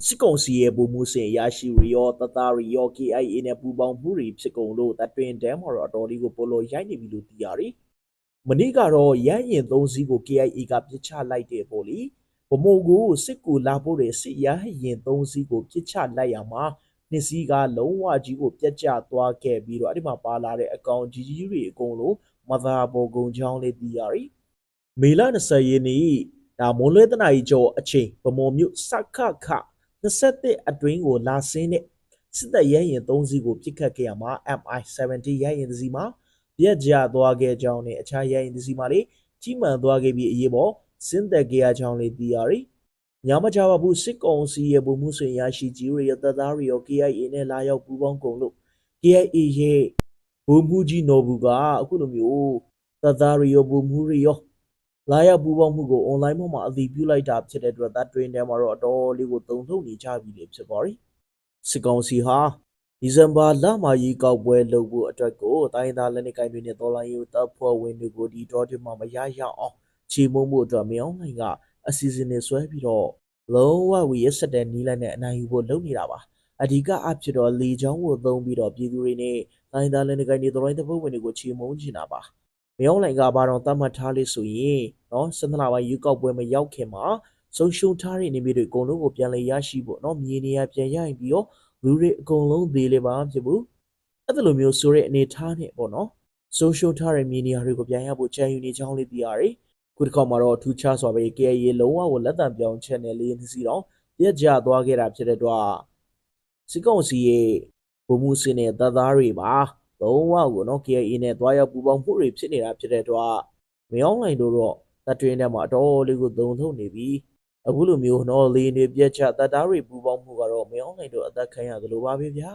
စစ်ကောင်စီရဲ့ဗိုလ်မှူးစင်ရရှိရီရောတသားရီရော KIA နဲ့ပူးပေါင်းမှုတွေဖြစ်ကုန်လို့တပ်တွင်တဲမှာတော့အတော်လေးကိုပိုလို့ရိုက်နေပြီလို့သိရတယ်။မနေ့ကတော့ရဟရင်3စီးကို KIA ကပြစ်ချလိုက်တဲ့ပေါ့လေ။ဗမိုးကိုစစ်ကူလာဖို့တဲ့စစ်ရဟရင်3စီးကိုပြစ်ချလိုက်ရမှာနှစ်စီးကလုံးဝကြီးကိုပြတ်ကျသွားခဲ့ပြီးတော့အဲ့ဒီမှာပါလာတဲ့အကောင်ကြီးကြီးတွေအကုန်လုံးမသာပေါ်ကုန်ချောင်းလေးသိရတယ်။မေလ20ရက်နေ့ဒါမွန်လွဲတနာရီကျော်အချိန်ဗမိုးမြို့စခခ21အတွင်းကိုလာဆင်းတဲ့စစ်တပ်ရဲရင်3စီးကိုပြစ်ခတ်ခဲ့ရမှာ MI-70 ရဲရင်တစ်စီးမှာပြက်ကျသွားခဲ့ကြောင်းနဲ့အခြားရဲရင်တစ်စီးမှာလေကြီးမှန်သွားခဲ့ပြီးအရေးပေါ်စင်းသက်ခဲ့ရကြောင်းလေးသိရတယ်။ညမကြပါဘူးစစ်ကောင်စီရဲ့ဗိုလ်မှူးဆွေရရှိကြီးရတပ်သားတွေရော KIA နဲ့လာရောက်ပူးပေါင်းကုန်လို့ KIA ရဲ့ဗိုလ်မှူးကြီးနော်ဘူးကအခုလိုမျိုးတပ်သားတွေရောဗိုလ်မှူးတွေရောလာရောက်ပူးပေါင်းမှုကို online မှာအသိပြုလိုက်တာဖြစ်တဲ့အတွက်တပ်တွင်ထဲမှာတော့အတော်လေးကိုတုံ့ထုတ်နေကြပြီလေဖြစ်ပါတယ်။စစ်ကောင်စီဟာဒီဇင်ဘာလမှာရေကောက်ပွဲလုပ်ဖို့အတွက်ကိုတိုင်းသားလက်နက်ကိုင်တွေနဲ့တော်လိုင်းရေးတပ်ဖွဲ့ဝင်တွေကိုဒီတော့ဒီမှာမရရအောင်ချေမှုန်းမှုအတွက်မြောင်းနိုင်ကအစီအစဉ်တွေဆွဲပြီးတော့လုံးဝဝီရဆက်တဲ့နီးလက်နဲ့အနိုင်ယူဖို့လုပ်နေတာပါ။အဓိကအဖြစ်တော့လေချောင်းကိုသုံးပြီးတော့ပြည်သူတွေနဲ့တိုင်းသားလက်နက်ကိုင်တွေတော်လိုင်းတပ်ဖွဲ့ဝင်တွေကိုချေမှုန်းနေတာပါ။မြောင်းနိုင်ကဘာတော့တတ်မှတ်ထားလိဆိုရင်နော်17လပိုင်းရေကောက်ပွဲမရောက်ခင်မှာဆုံးရှုံးထားတဲ့နေမျိုးတွေအကုန်လုံးကိုပြန်လည်ရရှိဖို့နော်မြေနေရာပြန်ရရင်ပြီးတော့လူတွေအကုန်လုံးသေးလေပါဖြစ်ဘူးအဲ့ဒါလိုမျိုးဆိုတဲ့အနေထားနဲ့ပေါ့နော်ဆုံးရှုံးထားတဲ့မြေနေရာတွေကိုပြန်ရဖို့ချန်ယူနေကြောင်းလေးသိရတယ်ခုတစ်ခါမှာတော့ထူးခြားစွာပဲ KIA လုံးဝကိုလက်တံပြောင်းချက်နဲ့လေးနှစ်စီတော့ပြက်ကျသွားခဲ့တာဖြစ်တဲ့အတွက်စစ်ကောင်စီရဲ့ဗိုလ်မှူးစင်နဲ့တပ်သားတွေပါလုံးဝကိုနော် KIA နဲ့တွားရောက်ပူပေါင်းမှုတွေဖြစ်နေတာဖြစ်တဲ့အတွက်မြောင်းလိုင်းတို့တော့တပ်တွင်းထဲမှာအတော်လေးကိုသုံးထုတ်နေပြီးအခုလိုမျိုးနော်လေးနေပြက်ချတပ်သားတွေပူပေါင်းမှုကတော့မြောင်းလိုင်းတို့အသက်ခံရသလိုပါပဲဗျာ